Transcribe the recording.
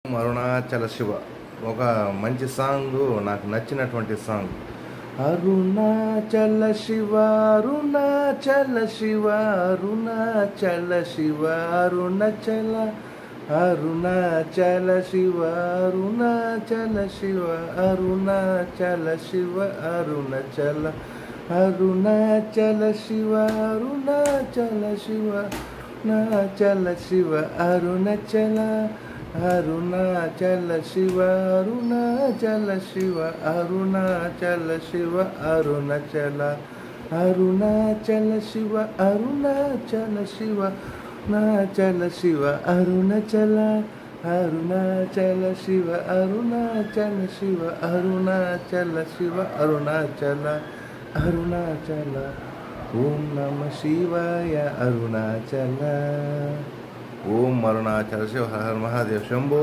అరుణాచల శివ ఒక మంచి సాంగ్, నాకు నచ్చినటువంటి సాంగ్. అరుణాచల శివ అరుణాచల శివ అరుణాచల శివ అరుణాచల అరుణాచల శివ అరుణాచల శివ అరుణాచల శివ అరుణాచల అరుణాచల శివ అరుణాచల శివ అరుణాచల శివ అరుణాచల అరుణాచల శివ అరుణాచల శివ అరుణాచల శివ అరుణాచల అరుణాచల శివ అరుణాచల శివ అరుణాచల శివ అరుణాచల అరుణాచల శివ అరుణాచల శివ అరుణాచల శివ అరుణాచల అరుణాచల ఓం నమ శివాయ అరుణాచల. ఓం అరుణాచల శివ హర హర మహాదేవ్ శంభో.